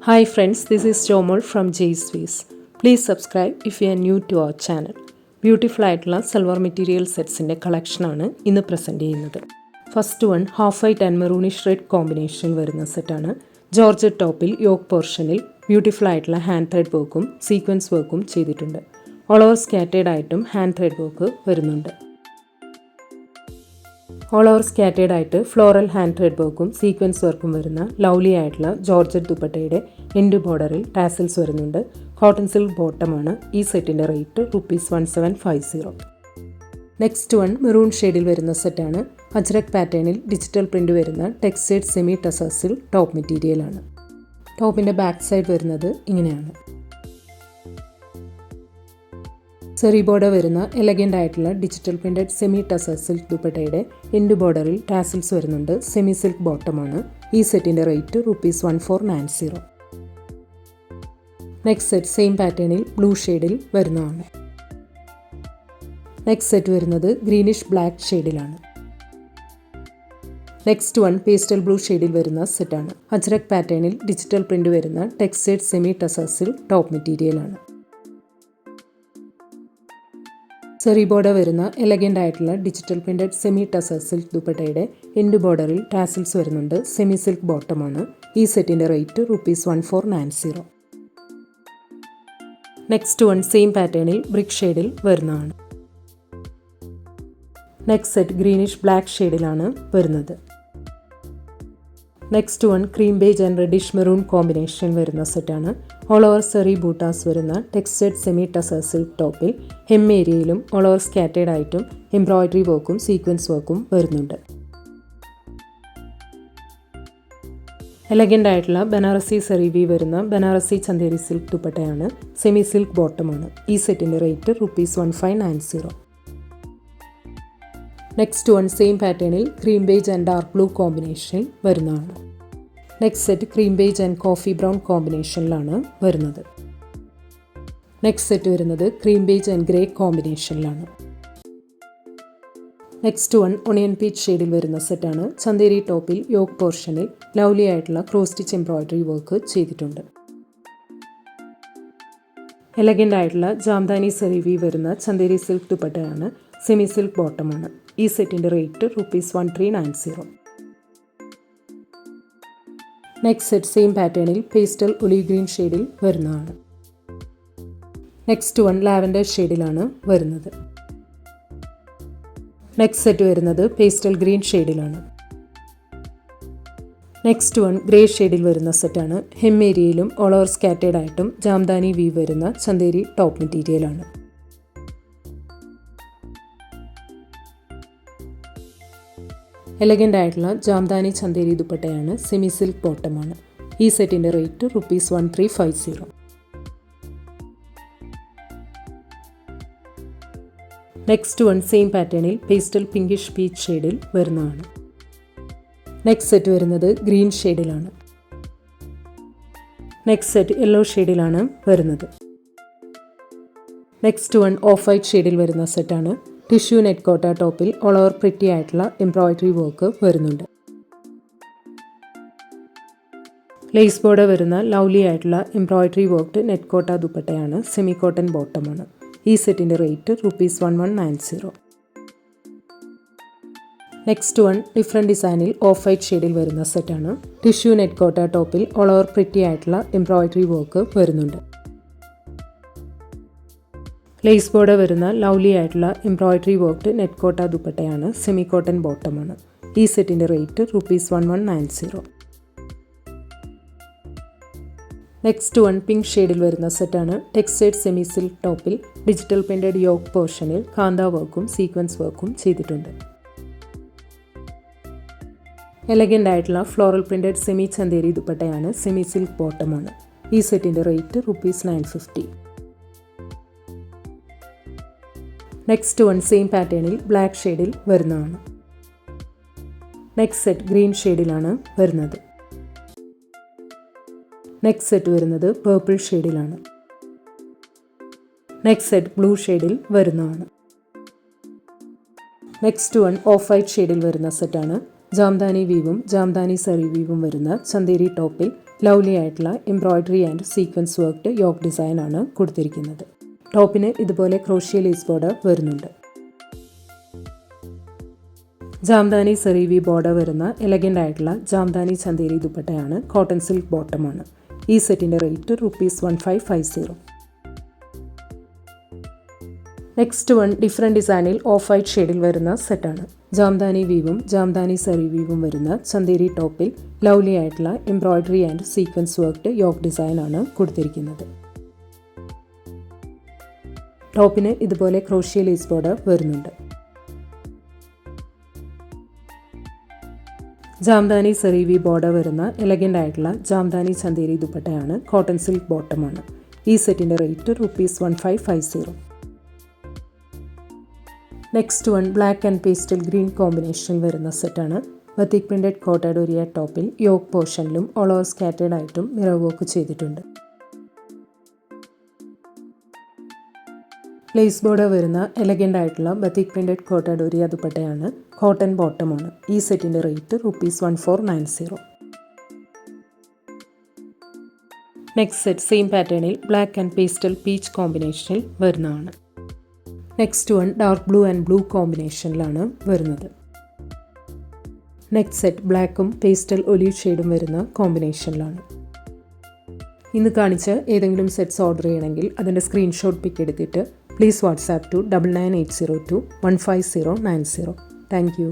Hi friends, this is Jomol from J-Swiss. Please subscribe if you are new to our channel. Beautiful ആയിട്ടുള്ള silver material സെറ്റ്സിൻ്റെ കളക്ഷനാണ് ഇന്ന് present ചെയ്യുന്നത്. First one half white and maroonish red കോമ്പിനേഷനിൽ വരുന്ന സെറ്റാണ്. Georgette ടോപ്പിൽ yoke പോർഷനിൽ ബ്യൂട്ടിഫുൾ ആയിട്ടുള്ള ഹാൻഡ് ത്രെഡ് വർക്കും സീക്വൻസ് വർക്കും ചെയ്തിട്ടുണ്ട്. ഓൾ ഓവർ സ്കാറ്റേഡ് ആയിട്ടും ഹാൻഡ് ത്രെഡ് വർക്ക് വരുന്നുണ്ട്. ഓൾ ഓവർ സ്കാറ്റേഡ് ആയിട്ട് ഫ്ലോറൽ ഹാൻഡ് ത്രെഡ് വർക്കും സീക്വൻസ് വർക്കും വരുന്ന ലവ്ലി ആയിട്ടുള്ള ജോർജറ്റ് ദുപ്പട്ടയുടെ എൻഡ് ബോർഡറിൽ ടാസിൽസ് വരുന്നുണ്ട്. കോട്ടൺ സിൽക്ക് ബോട്ടമാണ്. ഈ സെറ്റിൻ്റെ റേറ്റ് ₹1750. നെക്സ്റ്റ് വൺ മെറൂൺ ഷെയ്ഡിൽ വരുന്ന സെറ്റാണ്. അജ്രക് പാറ്റേണിൽ ഡിജിറ്റൽ പ്രിൻ്റ് വരുന്ന ടെക്സ്റ്റൈഡ് സെമി ടസസിൽ ടോപ്പ് മെറ്റീരിയലാണ്. ടോപ്പിൻ്റെ ബാക്ക് സൈഡ് വരുന്നത് ഇങ്ങനെയാണ്. സെറി ബോർഡർ വരുന്ന എലഗൻ്റ് ആയിട്ടുള്ള digital printed semi tussar silk ദുപ്പട്ടയുടെ എൻഡ് ബോർഡറിൽ ടാസിൽസ് വരുന്നുണ്ട്. സെമി സിൽക്ക് ബോട്ടമാണ്. ഈ സെറ്റിൻ്റെ റേറ്റ് ₹1490. നെക്സ്റ്റ് സെറ്റ് സെയിം പാറ്റേണിൽ ബ്ലൂ ഷെയ്ഡിൽ വരുന്നതാണ്. നെക്സ്റ്റ് സെറ്റ് വരുന്നത് ഗ്രീനിഷ് ബ്ലാക്ക് ഷെയ്ഡിലാണ്. നെക്സ്റ്റ് വൺ പേസ്റ്റൽ ബ്ലൂ ഷെയ്ഡിൽ വരുന്ന സെറ്റാണ്. അജ്രക് പാറ്റേണിൽ ഡിജിറ്റൽ പ്രിൻ്റ് വരുന്ന ടെക്സ്റ്റൈഡ് സെമി ടസസിൽ ടോപ്പ് മെറ്റീരിയലാണ്. സെറി ബോർഡർ വരുന്ന എലഗൻ്റ് ആയിട്ടുള്ള digital printed semi tussar silk ദുപ്പട്ടയുടെ എൻഡ് ബോർഡറിൽ ടാസിൽസ് വരുന്നുണ്ട്. സെമി സിൽക്ക് ബോട്ടമാണ്. ഈ സെറ്റിൻ്റെ റേറ്റ് ₹1490. നെക്സ്റ്റ് വൺ സെയിം പാറ്റേണിൽ ബ്രിക്ക് ഷെയ്ഡിൽ വരുന്നതാണ്. നെക്സ്റ്റ് സെറ്റ് ഗ്രീനിഷ് ബ്ലാക്ക് ഷെയ്ഡിലാണ് വരുന്നത്. Next one cream beige and reddish maroon combination വരുന്ന സെറ്റാണ്. ഓൾ ഓവർ സെറി ബൂട്ടാസ് വരുന്ന ടെക്സ്റ്റൈഡ് സെമി ടസർ സിൽക്ക് ടോപ്പിൽ ഹെം ഏരിയയിലും ഓൾ ഓവർ സ്കാറ്റേഡ് ആയിട്ടും എംബ്രോയിഡറി വർക്കും സീക്വൻസ് വർക്കും വരുന്നുണ്ട്. എലഗൻ്റ് ആയിട്ടുള്ള ബനാറസി സെറി വി വരുന്ന ബനാറസി ചന്ദേരി സിൽക്ക് ദുപ്പട്ടയാണ്. സെമി സിൽക്ക് ബോട്ടമാണ്. ഈ സെറ്റിൻ്റെ റേറ്റ് ₹1590. നെക്സ്റ്റ് വൺ സെയിം പാറ്റേണിൽ cream beige and dark blue കോമ്പിനേഷനിൽ വരുന്നതാണ്. Next set cream beige and coffee brown കോമ്പിനേഷനിലാണ് വരുന്നത്. നെക്സ്റ്റ് സെറ്റ് വരുന്നത് ക്രീം ബേജ് ആൻഡ് ഗ്രേ കോമ്പിനേഷനിലാണ്. നെക്സ്റ്റ് വൺ ഒണിയൻ പീച്ച് ഷെയ്ഡിൽ വരുന്ന സെറ്റാണ്. ചന്ദേരി ടോപ്പിൽ യോക്ക് പോർഷനിൽ ലവ്ലി ആയിട്ടുള്ള ക്രോസ് സ്റ്റിച്ച് എംബ്രോയിഡറി വർക്ക് ചെയ്തിട്ടുണ്ട്. എലഗൻ്റ് ആയിട്ടുള്ള ജാംദാനി സെറി വി വരുന്ന ചന്ദേരി സിൽക്ക് ദുപ്പട്ടയാണ്. സെമി സിൽക്ക് ബോട്ടമാണ്. ഈ സെറ്റിൻ്റെ റേറ്റ് ₹1390. നെക്സ്റ്റ് സെറ്റ് സെയിം പാറ്റേണിൽ പേസ്റ്റൽ ഒലീവ് ഗ്രീൻ ഷെയ്ഡിൽ വരുന്നതാണ്. നെക്സ്റ്റ് വൺ ലാവൻഡർ ഷെയ്ഡിലാണ് വരുന്നത്. നെക്സ്റ്റ് സെറ്റ് വരുന്നത് പേസ്റ്റൽ ഗ്രീൻ ഷെയ്ഡിലാണ്. നെക്സ്റ്റ് വൺ ഗ്രേ ഷെയ്ഡിൽ വരുന്ന സെറ്റാണ്. ഹെം ഏരിയയിലും ഓൾ ഓവർ സ്കാറ്റേഡ് ആയിട്ടും ജാംദാനി വീവ് വരുന്ന ചന്ദേരി ടോപ്പ് മെറ്റീരിയലാണ്. എലഗൻ്റ് ആയിട്ടുള്ള ജാംദാനി ചന്ദേരി ദുപ്പട്ടയാണ്. സെമി സിൽക്ക് ബോട്ടമാണ്. ഈ സെറ്റിൻ്റെ റേറ്റ് ₹1350. നെക്സ്റ്റ് വൺ സെയിം പാറ്റേണിൽ പേസ്റ്റൽ പിങ്കിഷ് പീച്ച് ഷെയ്ഡിൽ വരുന്നതാണ്. നെക്സ്റ്റ് സെറ്റ് വരുന്നത് ഗ്രീൻ ഷെയ്ഡിലാണ്. നെക്സ്റ്റ് സെറ്റ് യെല്ലോ ഷെയ്ഡിലാണ് വരുന്നത്. നെക്സ്റ്റ് വൺ ഓഫ് വൈറ്റ് ഷെയ്ഡിൽ വരുന്ന സെറ്റാണ്. ടിഷ്യൂ നെറ്റ് കോട്ട ടോപ്പിൽ ഓൾ ഓവർ പ്രിറ്റി ആയിട്ടുള്ള എംബ്രോയിഡറി വർക്ക് വരുന്നുണ്ട്. ലേസ് ബോർഡർ വരുന്ന ലവ്ലി ആയിട്ടുള്ള എംബ്രോയിഡറി വർക്ക്ഡ് നെറ്റ് കോട്ട ദുപ്പട്ടയാണ്. സെമി കോട്ടൺ ബോട്ടമാണ്. ഈ സെറ്റിൻ്റെ റേറ്റ് ₹1190. നെക്സ്റ്റ് വൺ ഡിഫറെൻറ്റ് ഡിസൈനിൽ ഓഫ് വൈറ്റ് ഷെയ്ഡിൽ വരുന്ന സെറ്റാണ്. ടിഷ്യൂ നെറ്റ് കോട്ട ടോപ്പിൽ ഓൾ ഓവർ പ്രിറ്റി ആയിട്ടുള്ള എംബ്രോയിഡറി വർക്ക് വരുന്നുണ്ട്. ലേസ് ബോർഡർ വരുന്ന ലവ്ലി ആയിട്ടുള്ള എംബ്രോയിഡറി വർക്ക്ഡ് നെറ്റ് കോട്ട ദുപ്പട്ടയാണ്. സെമി കോട്ടൺ ബോട്ടമാണ്. ഈ സെറ്റിൻ്റെ റേറ്റ് ₹1190. നെക്സ്റ്റ് വൺ പിങ്ക് ഷെയ്ഡിൽ വരുന്ന സെറ്റാണ്. ടെക്സ്റ്റൈഡ് സെമി സിൽക്ക് ടോപ്പിൽ ഡിജിറ്റൽ പ്രിൻറ്റഡ് യോക്ക് പോർഷനിൽ കാന്ത വർക്കും സീക്വൻസ് വർക്കും ചെയ്തിട്ടുണ്ട്. എലഗൻ്റ് ആയിട്ടുള്ള ഫ്ലോറൽ പ്രിൻറ്റഡ് സെമി ചന്ദേരി ദുപ്പട്ടയാണ്. സെമി സിൽക്ക് ബോട്ടമാണ്. ഈ സെറ്റിൻ്റെ റേറ്റ് ₹950. നെക്സ്റ്റ് വൺ സെയിം പാറ്റേണിൽ ബ്ലാക്ക് ഷെയ്ഡിൽ വരുന്നതാണ്. നെക്സ്റ്റ് സെറ്റ് ഗ്രീൻ ഷെയ്ഡിലാണ് വരുന്നത്. നെക്സ്റ്റ് സെറ്റ് വരുന്നത് പേർപ്പിൾ ഷെയ്ഡിലാണ്. നെക്സ്റ്റ് സെറ്റ് ബ്ലൂ ഷെയ്ഡിൽ വരുന്നതാണ്. നെക്സ്റ്റ് വൺ ഓഫ് വൈറ്റ് ഷെയ്ഡിൽ വരുന്ന സെറ്റാണ്. ജാംദാനി വീവും ജാംദാനി സെറി വീവും വരുന്ന ചന്ദേരി ടോപ്പിൽ ലവ്ലി ആയിട്ടുള്ള embroidery and sequence worked yoke ഡിസൈനാണ് കൊടുത്തിരിക്കുന്നത്. ടോപ്പിന് ഇതുപോലെ ക്രോഷ്യ ലേസ് ബോർഡർ വരുന്നുണ്ട്. ജാംദാനി സെറീവി ബോർഡർ വരുന്ന എലഗൻ്റ് ആയിട്ടുള്ള ജാംദാനി ചന്തേരി ദുപ്പട്ടയാണ്. കോട്ടൺ സിൽക്ക് ബോട്ടമാണ്. ഈ സെറ്റിൻ്റെ റേറ്റ് ₹1550. നെക്സ്റ്റ് വൺ ഡിഫറെൻറ്റ് ഡിസൈനിൽ ഓഫ് വൈറ്റ് ഷെയ്ഡിൽ വരുന്ന സെറ്റാണ്. ജാംദാനി വീവും ജാംദാനി സെറി വീവും വരുന്ന ചന്തേരി ടോപ്പിൽ ലവ്ലി ആയിട്ടുള്ള embroidery and sequence worked yoke ഡിസൈനാണ് കൊടുത്തിരിക്കുന്നത്. ടോപ്പിന് ഇതുപോലെ ക്രോഷ്യ ലേസ് ബോർഡർ വരുന്നുണ്ട്. ജാംദാനി സെറീവി ബോർഡർ വരുന്ന എലഗൻ്റ് ആയിട്ടുള്ള ജാംദാനി ചന്തേരി ദുപ്പട്ടയാണ്. കോട്ടൺ സിൽക്ക് ബോട്ടമാണ്. ഈ സെറ്റിൻ്റെ rate ₹1550. Next one black and pastel green കോമ്പിനേഷനിൽ വരുന്ന സെറ്റാണ്. ബത്തിക് പ്രിൻറ്റഡ് കോട്ടാഡോരിയ ടോപ്പിൽ യോക്ക് പോർഷനിലും ഓൾ ഓവർ സ്കാറ്റേഡ് ആയിട്ടും മിറർ വർക്ക് ചെയ്തിട്ടുണ്ട്. ലേസ് ബോർഡർ വരുന്ന എലഗൻ്റ് ആയിട്ടുള്ള ബത്തിക് പ്രിൻറ്റഡ് കോട്ടാഡോരിയ ദുപ്പട്ടയാണ്. കോട്ടൺ ബോട്ടമാണ്. ഈ സെറ്റിൻ്റെ റേറ്റ് ₹1490. നെക്സ്റ്റ് സെറ്റ് സെയിം പാറ്റേണിൽ ബ്ലാക്ക് ആൻഡ് പേസ്റ്റൽ പീച്ച് കോമ്പിനേഷനിൽ വരുന്നതാണ്. Next one dark blue and blue കോമ്പിനേഷനിലാണ് വരുന്നത്. നെക്സ്റ്റ് സെറ്റ് ബ്ലാക്കും പേസ്റ്റൽ ഒലീവ് ഷെയ്ഡും വരുന്ന കോമ്പിനേഷനിലാണ്. ഇന്ന് കാണിച്ച ഏതെങ്കിലും സെറ്റ്സ് ഓർഡർ ചെയ്യണമെങ്കിൽ അതിൻ്റെ സ്ക്രീൻഷോട്ട് പിക്ക് എടുത്തിട്ട് please WhatsApp to 9980215090. Thank you.